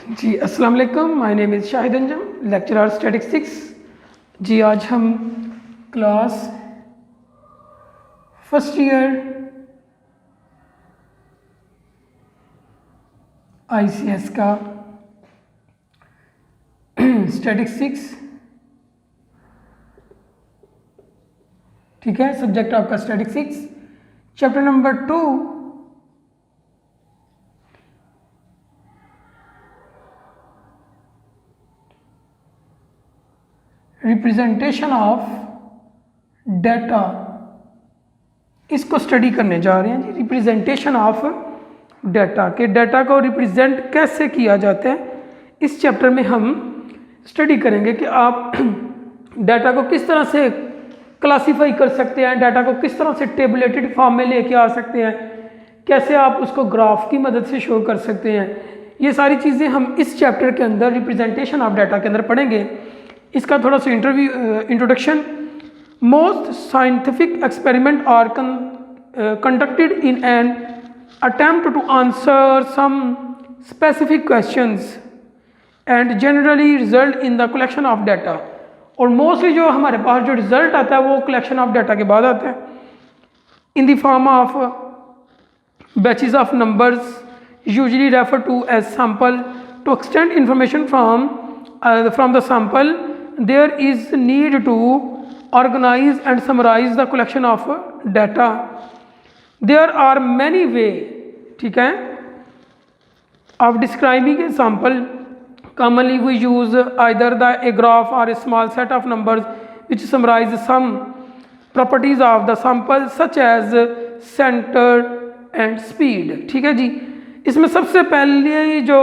जी अस्सलाम वालेकुम। My name is Shahid Anjum, lecturer statistics. जी आज हम क्लास फर्स्ट ईयर आईसीएस का स्टैटिस्टिक्स, ठीक है, सब्जेक्ट आपका statistics, chapter number 2 representation of data, इसको स्टडी करने जा रहे हैं जी। रिप्रेजेंटेशन ऑफ डाटा के डाटा को रिप्रेजेंट कैसे किया जाता है, इस चैप्टर में हम स्टडी करेंगे कि आप डाटा को किस तरह से क्लासीफाई कर सकते हैं, डाटा को किस तरह से टेबुलेटेड फॉर्म में लेके आ सकते हैं, कैसे आप उसको ग्राफ की मदद से शो कर सकते हैं। ये सारी चीज़ें हम इस चैप्टर के अंदर रिप्रेजेंटेशन ऑफ डाटा के अंदर पढ़ेंगे। इसका थोड़ा सा introduction. Most scientific experiment are conducted in an attempt to answer some specific questions and generally result in the collection of data. और मोस्टली जो हमारे पास जो रिजल्ट आता है वो कलेक्शन ऑफ डाटा के बाद आता है in the form of batches of numbers usually refer to as sample. To extend information from the sample, there is need to organize and summarize the collection of data. There are many ways, ठीक है, of describing a sample. Commonly we use either a graph or a small set of numbers which summarize some properties of the sample such as center and speed। ठीक है जी। इसमें सबसे पहले जो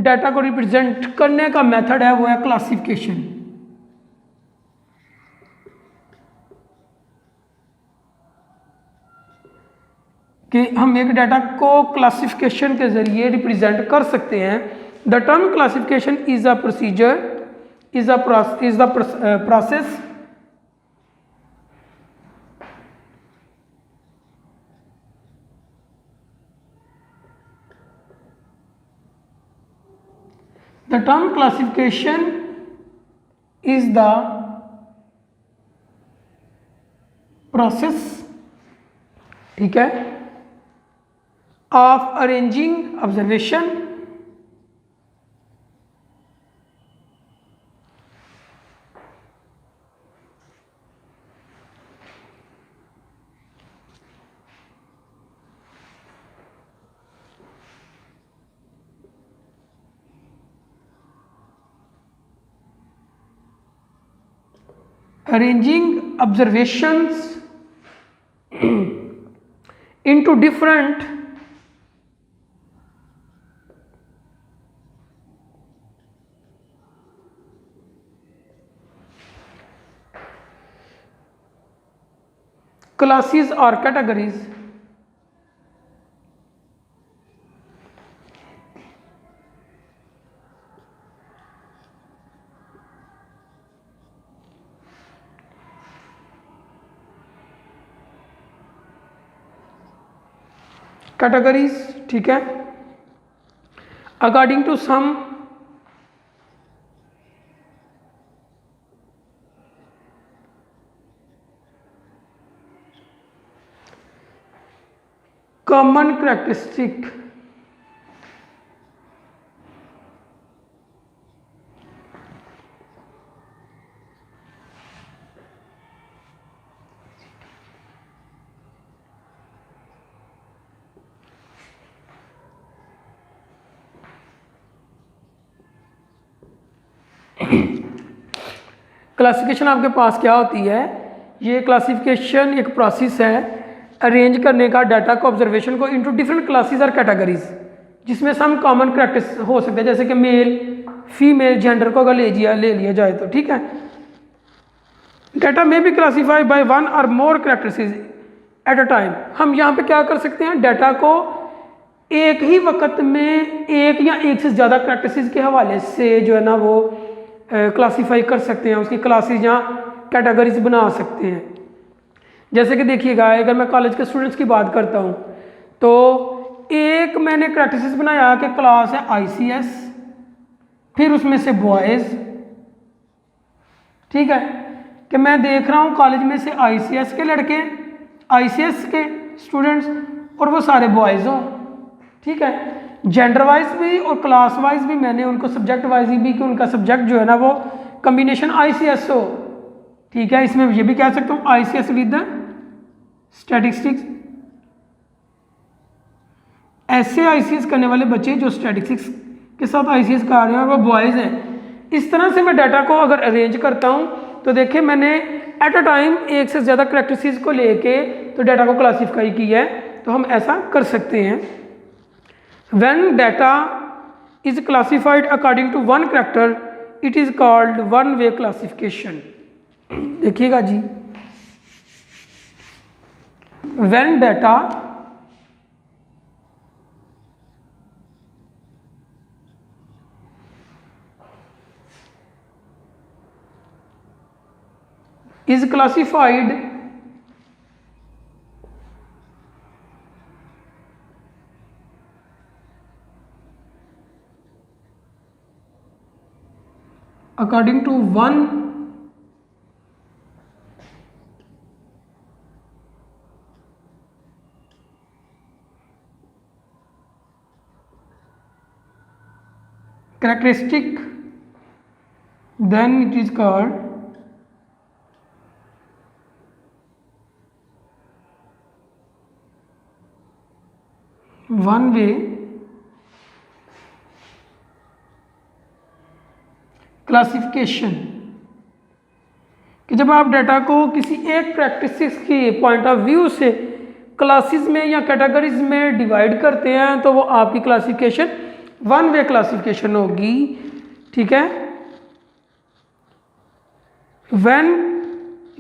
data को represent करने का मेथड है वो है क्लासिफिकेशन। कि हम एक डाटा को क्लासिफिकेशन के जरिए रिप्रेजेंट कर सकते हैं। The term classification is a procedure, is the process The term classification is the process, ठीक है, of arranging observation arranging observations into different classes or categories। Categories, ठीक है, according to some common characteristic. Classification आपके पास क्या होती है? ये क्लासिफिकेशन एक प्रोसेस है अरेंज करने का डाटा को, ऑब्जर्वेशन को इनटू डिफरेंट क्लासेस और कैटेगरीज, जिसमें सम कॉमन कैरेक्टर्स हो सकते हैं, जैसे कि मेल फीमेल जेंडर को अगर ले लिया जाए तो, ठीक है। डाटा में भी क्लासीफाई बाय वन और मोर कैरेक्टरिस्टिक्स एट अ टाइम। हम यहाँ पे क्या कर सकते हैं, डाटा को एक ही वक्त में एक या एक से ज़्यादा कैरेक्टरिस्टिक्स के हवाले से जो है ना वो क्लासीफाई कर सकते हैं, उसकी क्लासेस या कैटेगरीज बना सकते हैं। जैसे कि देखिएगा, अगर मैं कॉलेज के स्टूडेंट्स की बात करता हूँ तो एक मैंने कैरेक्टरिस्टिक्स बनाया कि क्लास है आईसीएस, फिर उसमें से बॉयज़, ठीक है, कि मैं देख रहा हूँ कॉलेज में से आईसीएस के लड़के, आईसीएस के स्टूडेंट्स, और वो सारे बॉयज़ हों, ठीक है। जेंडर वाइज भी और क्लास वाइज भी मैंने उनको सब्जेक्ट वाइज भी कि उनका सब्जेक्ट जो है ना वो कम्बिनेशन आईसीएस हो, ठीक है। इसमें ये भी कह सकता हूँ आईसीएस विद स्टैटिस्टिक्स। ऐसे आईसीएस करने वाले बच्चे जो स्टैटिस्टिक्स के साथ आईसीएस कर रहे हैं और वो बॉयज़ हैं। इस तरह से मैं डाटा को अगर अरेंज करता हूँ तो देखिए मैंने एट अ टाइम एक से ज़्यादा करेक्टरिस्टिक्स को लेके तो डाटा को क्लासीफाई किया है, तो हम ऐसा कर सकते हैं। When data is classified according to one character it is called one way classification. देखिएगा जी, when data is classified according to one characteristic, then it is called one way classification. कि जब आप डाटा को किसी एक करैक्टरिस्टिक्स की point of view से क्लासेस में या कैटेगरीज में डिवाइड करते हैं तो वो आपकी क्लासिफिकेशन वन वे क्लासिफिकेशन होगी, ठीक है। When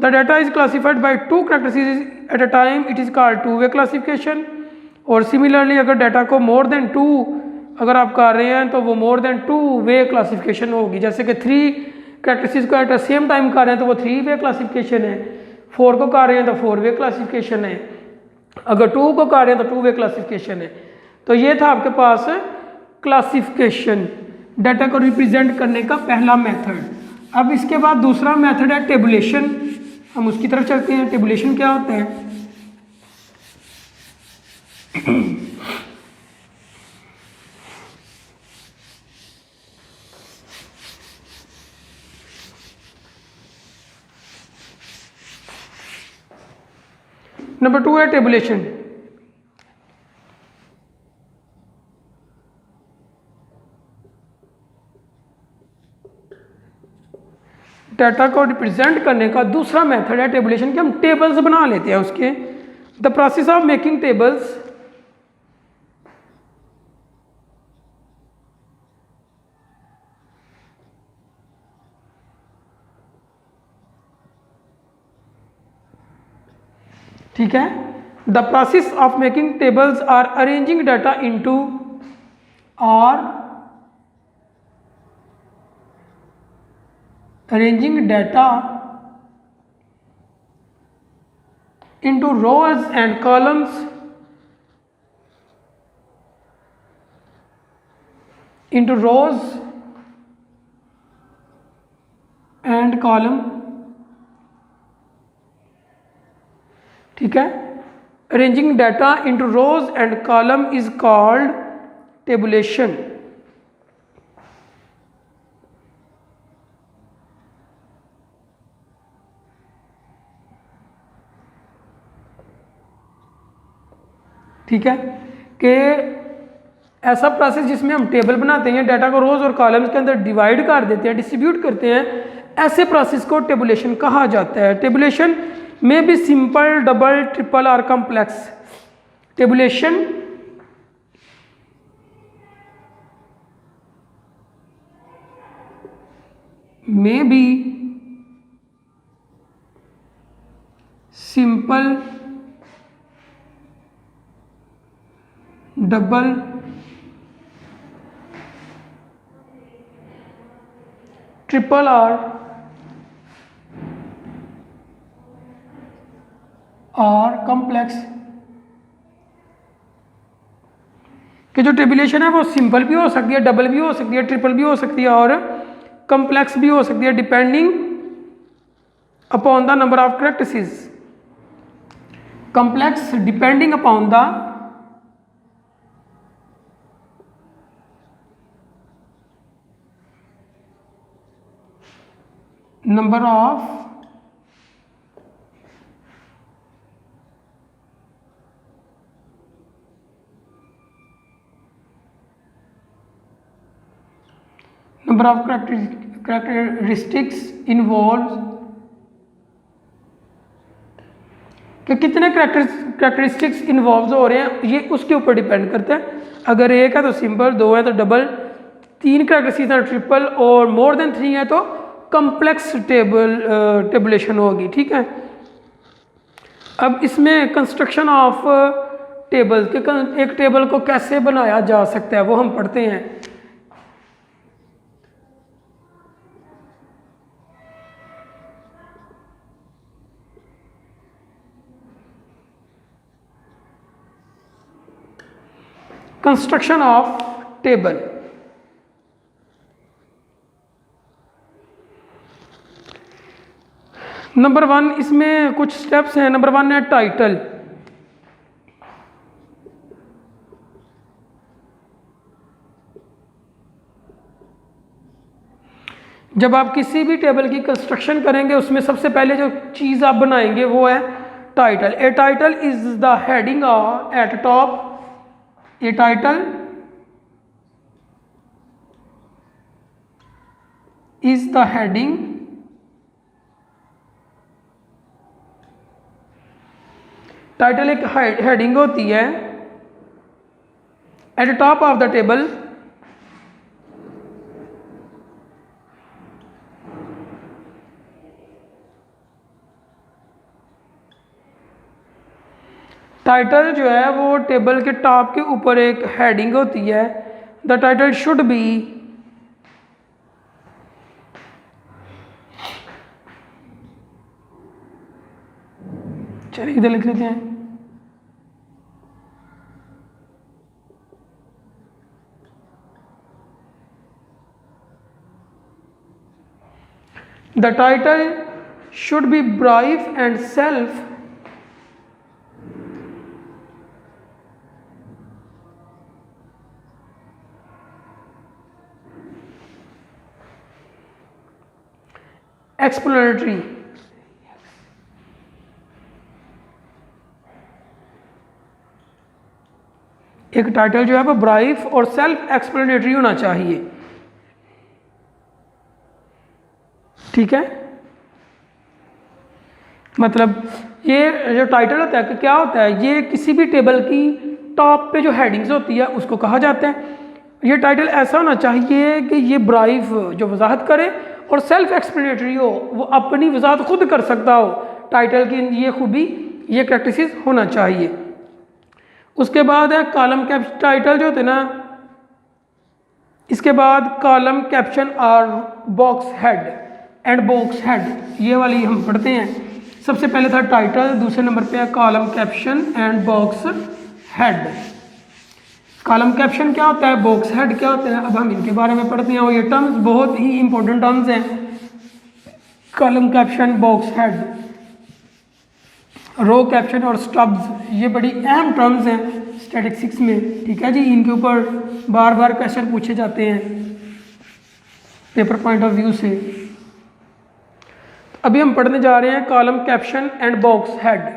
the data is classified by two characteristics at a time it is called two way classification. और सिमिलरली अगर डाटा को मोर देन टू अगर आप कर रहे हैं तो वो more than two way classification होगी। जैसे कि थ्री करैक्टरिस्टिक्स को एट द सेम टाइम कर रहे हैं तो वो थ्री वे क्लासिफिकेशन है, फोर को कर रहे हैं तो फोर वे क्लासिफिकेशन है, अगर टू को कर रहे हैं तो टू वे क्लासिफिकेशन है। तो ये था आपके पास क्लासिफिकेशन, डाटा को रिप्रेजेंट करने का पहला मेथड। अब इसके बाद दूसरा मेथड है टेबुलेशन। हम उसकी तरफ चलते हैं। टेबुलेशन क्या होता है? नंबर टू है टेबुलेशन। डाटा को रिप्रेजेंट करने का दूसरा मेथड है टेबुलेशन कि हम टेबल्स बना लेते हैं उसके। The process of making tables ठीक है। The process of making tables are arranging data into arranging data into rows and columns ठीक है। Arranging data into rows and column is called tabulation। ठीक है कि ऐसा प्रोसेस जिसमें हम टेबल बनाते हैं, डाटा को रोज और कॉलम्स के अंदर डिवाइड कर देते हैं, डिस्ट्रीब्यूट करते हैं, ऐसे प्रोसेस को टेबुलेशन कहा जाता है। टेबुलेशन में भी सिंपल, डबल, ट्रिपल और कॉम्प्लेक्स। टेबुलेशन में भी सिंपल, डबल, ट्रिपल और कॉम्प्लेक्स। कि जो टेबुलेशन है वो सिंपल भी हो सकती है, डबल भी हो सकती है, ट्रिपल भी हो सकती है और कम्प्लेक्स भी हो सकती है, depending upon the number of characters. Complex depending upon the number of characteristics involved, कि कितने करेक्टरिस्टिक्स इन्वॉल्व हो रहे हैं ये उसके ऊपर डिपेंड करता है। अगर एक है तो सिंपल, दो है तो डबल, तीन करेक्टरिस्टिक्स हैं ट्रिपल और मोर देन थ्री है तो कम्प्लेक्स टेबुलेशन होगी। ठीक है, अब इसमें कंस्ट्रक्शन ऑफ टेबल के एक टेबल को कैसे बनाया जा सकता है वो हम पढ़ते हैं। Construction of table, number one, इसमें कुछ स्टेप्स हैं। नंबर वन है टाइटल। जब आप किसी भी टेबल की कंस्ट्रक्शन करेंगे उसमें सबसे पहले जो चीज़ आप बनाएंगे वो है title. A title is the heading eight top. A title is the heading title एक हेडिंग होती है eight top of the table. Title जो है वो टेबल के टॉप के ऊपर एक हेडिंग होती है। द टाइटल शुड बी चलिए इधर लिख लेते हैं। The title should be brief and self explanatory. एक टाइटल जो है वो ब्रीफ और सेल्फ एक्सप्लेनेटरी होना चाहिए। ठीक है, मतलब ये जो टाइटल होता है कि क्या होता है, ये किसी भी टेबल की टॉप पे जो हेडिंग्स होती है उसको कहा जाता है। ये टाइटल ऐसा होना चाहिए कि ये ब्रीफ जो वजाहत करे और सेल्फ एक्सप्लेनेटरी हो, वो अपनी वजाहत खुद कर सकता हो। टाइटल की ये खूबी, ये करैक्टरिस्टिक्स होना चाहिए। उसके बाद है कॉलम कैप्शन। टाइटल जो होते हैं ना, इसके बाद कॉलम कैप्शन और box head and box head, ये वाली हम पढ़ते हैं। सबसे पहले था टाइटल, दूसरे नंबर पे है column caption and box head. Column caption क्या होता है, बॉक्स हेड क्या होता है, अब हम इनके बारे में पढ़ते हैं। और ये टर्म्स बहुत ही इंपॉर्टेंट टर्म्स हैं। कॉलम कैप्शन, बॉक्स हेड, रो कैप्शन और स्टब्स, ये बड़ी अहम टर्म्स हैं स्टैटिस्टिक्स में। ठीक है जी, इनके ऊपर बार बार क्वेश्चन पूछे जाते हैं पेपर पॉइंट ऑफ व्यू से। अभी हम पढ़ने जा रहे हैं column caption and box head.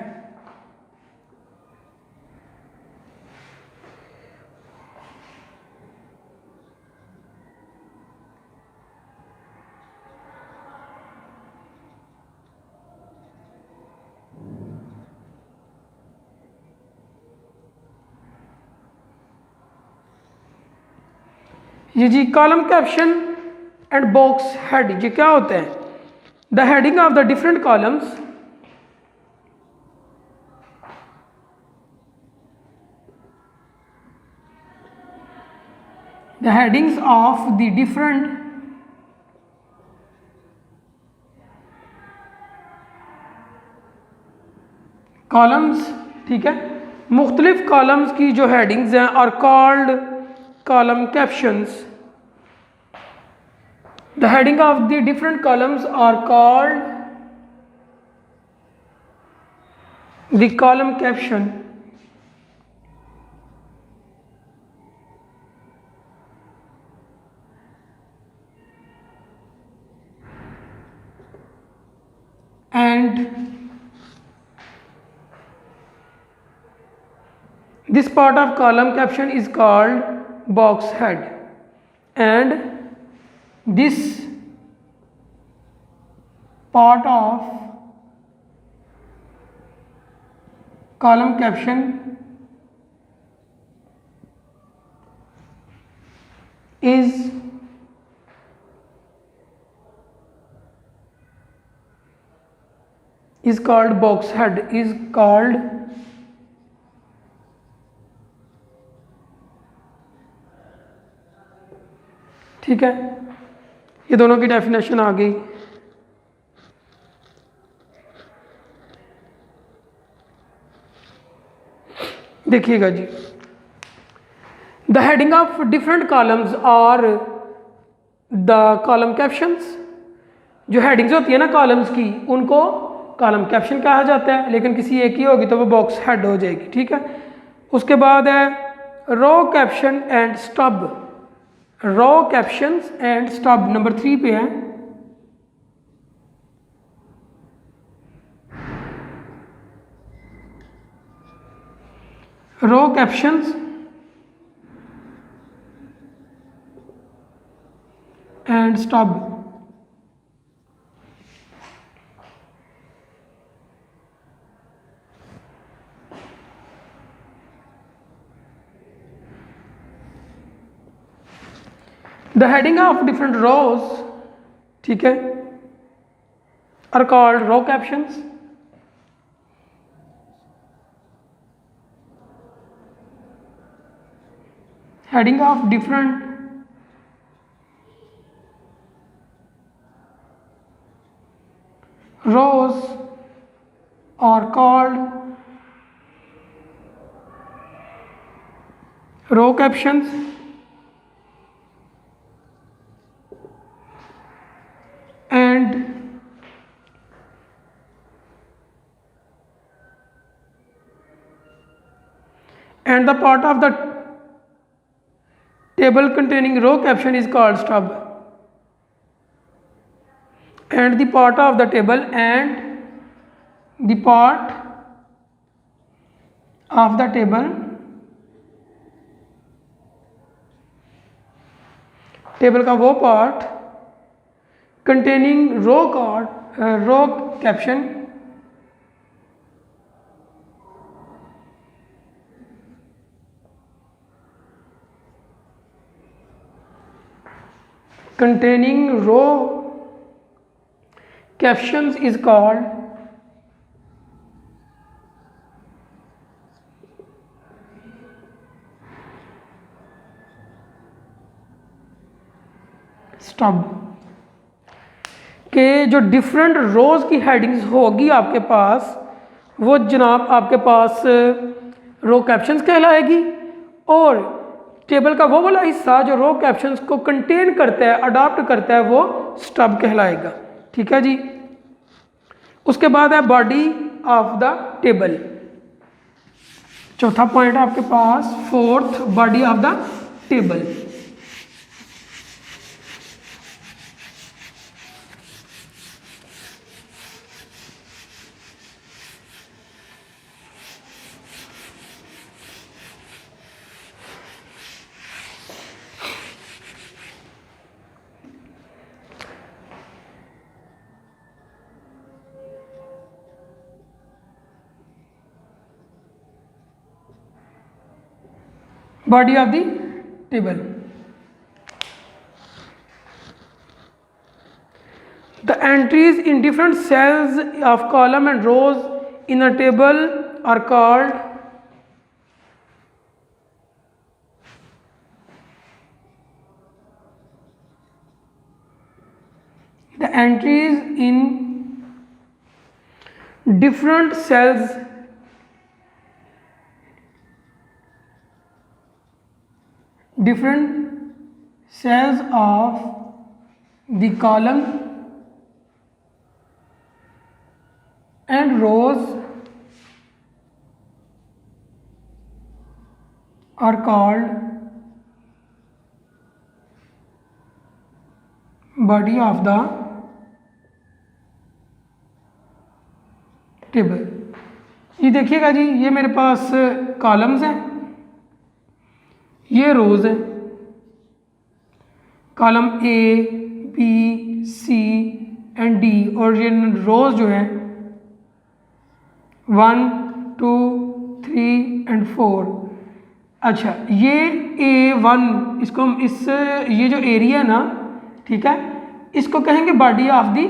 ये जी column caption and box head, ये क्या होता है? The heading of the different columns the headings of the different columns, ठीक है, मुख्तलिफ कॉलम्स की जो हेडिंग्स हैं are called column captions. The heading of the different columns are called the column caption. And this part of column caption is called box head, and this part of column caption is called box head, is called ठीक है। ये दोनों की definition आ गई। देखिएगा जी, the heading of different columns और द कॉलम कैप्शंस। जो हेडिंग्स होती है ना कॉलम्स की, उनको कॉलम कैप्शन कहा जाता है, लेकिन किसी एक ही होगी तो वो बॉक्स हेड हो जाएगी, ठीक है। उसके बाद है row caption and stub. Row captions and stub number 3 पे है। Row captions and stub. The heading of different rows, ठीक है, are called row captions. Heading of different rows are called row captions, and the part of the table containing row caption is called stub, and the part of the table and the part of the table का वो part containing row caption containing row captions is called stub. के जो different रोज़ की headings होगी आपके पास, वो जनाब आपके पास रो कैप्शंस कहलाएगी, और टेबल का वो वाला हिस्सा जो रो कैप्शंस को कंटेन करता है, अडॉप्ट करता है, वो स्टब कहलाएगा, ठीक है जी। उसके बाद है बॉडी ऑफ द टेबल। चौथा पॉइंट है आपके पास, fourth, body of the table. Body of the table. The entries in different cells of column and rows in a table are called the entries in different cells different cells of the column and rows are called body of the table. ये देखिएगा जी, ये मेरे पास columns हैं, ये rows हैं, column A B C and D, और ये रोज़ जो है 1 2 3 एंड 4। अच्छा, ये A1, इसको हम ये जो एरिया है ना, ठीक है, इसको कहेंगे बॉडी ऑफ दी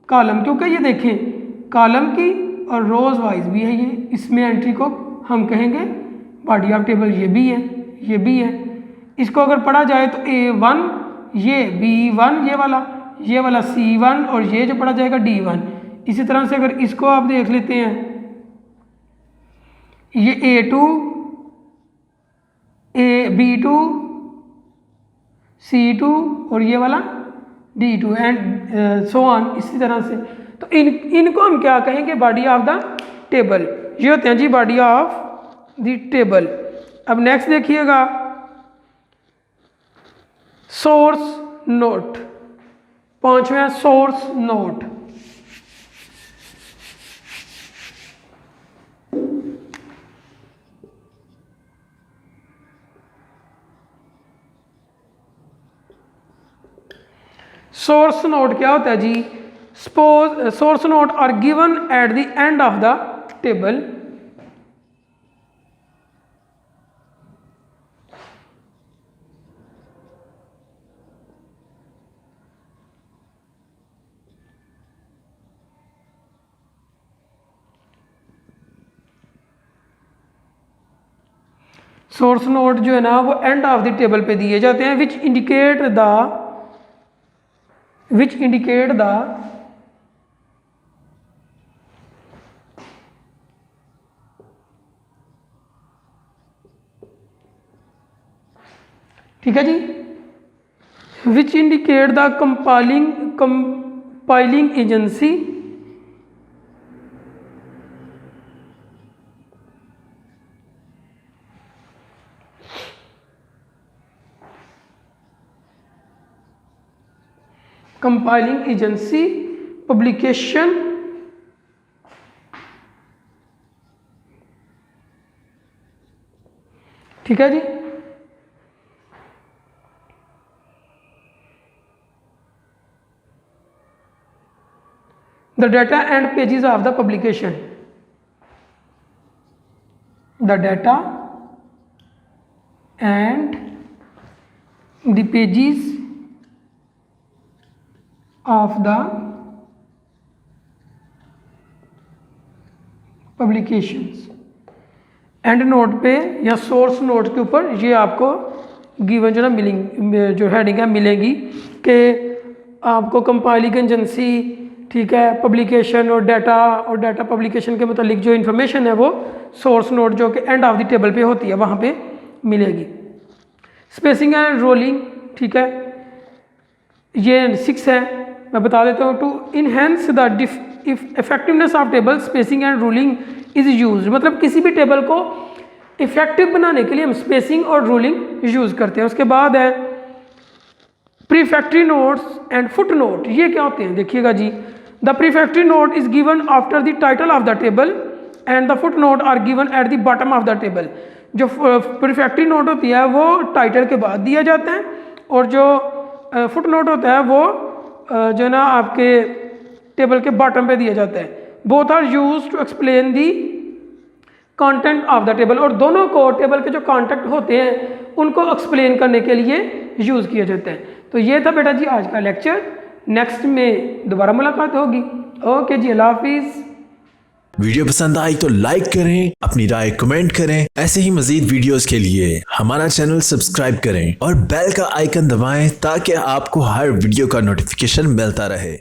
कॉलम, क्योंकि ये देखें कॉलम की और रोज वाइज भी है, ये इसमें एंट्री को हम कहेंगे बॉडी ऑफ टेबल। ये भी है, ये भी है। इसको अगर पढ़ा जाए तो A1, ये B1, ये वाला C1, और ये जो पढ़ा जाएगा D1। इसी तरह से अगर इसको आप देख लेते हैं, ये A2, B2, C2 और ये वाला D2 एंड सो ऑन, इसी तरह से। तो इनको हम क्या कहेंगे, बॉडी ऑफ द टेबल। ये होते हैं जी बॉडी ऑफ द टेबल। अब नेक्स्ट देखिएगा, सोर्स नोट, 5वां सोर्स नोट। सोर्स नोट क्या होता है जी? Suppose source note are given at the end of the table. Source note जो है ना, वो एंड ऑफ द टेबल पे दिए जाते हैं, विच इंडिकेट द ठीक है जी, which indicate the compiling agency publication ठीक है जी। The data and pages of the publication. The data and the pages of the publications. And note पे या सोर्स नोट के ऊपर ये आपको गिवन जो ना जो हेडिंग है मिलेगी कि आपको कंपाइलिंग एजेंसी, ठीक है, पब्लिकेशन और डाटा पब्लिकेशन के मतलब जो इन्फॉर्मेशन है वो सोर्स नोट जो कि एंड ऑफ द टेबल पे होती है वहाँ पे मिलेगी। स्पेसिंग एंड रोलिंग, ठीक है, ये 6 है, मैं बता देता हूँ। To enhance the effectiveness of table, spacing and ruling is use. मतलब किसी भी टेबल को इफेक्टिव बनाने के लिए हम स्पेसिंग और रूलिंग यूज करते हैं। उसके बाद है prefatory notes and foot note. ये क्या होते हैं देखिएगा जी। The prefatory note is given after the title of the table and the foot note are given at the bottom of the table. जो प्रीफैक्टरी नोट होती है वो टाइटल के बाद दिया जाता है, और जो फुट नोट होता है वो जो ना आपके टेबल के बॉटम पे दिया जाता है। Both are use to explain the content of the table, और दोनों को टेबल के जो कंटेंट होते हैं उनको एक्सप्लेन करने के लिए यूज़ किया जाता है। तो ये था बेटा जी आज का लेक्चर। नेक्स्ट में दोबारा मुलाकात होगी। ओके जी, अल्लाह हाफिज़। वीडियो पसंद आई तो लाइक करें, अपनी राय कमेंट करें। ऐसे ही मजीद वीडियोस के लिए हमारा चैनल सब्सक्राइब करें और बेल का आइकन दबाएं ताकि आपको हर वीडियो का नोटिफिकेशन मिलता रहे।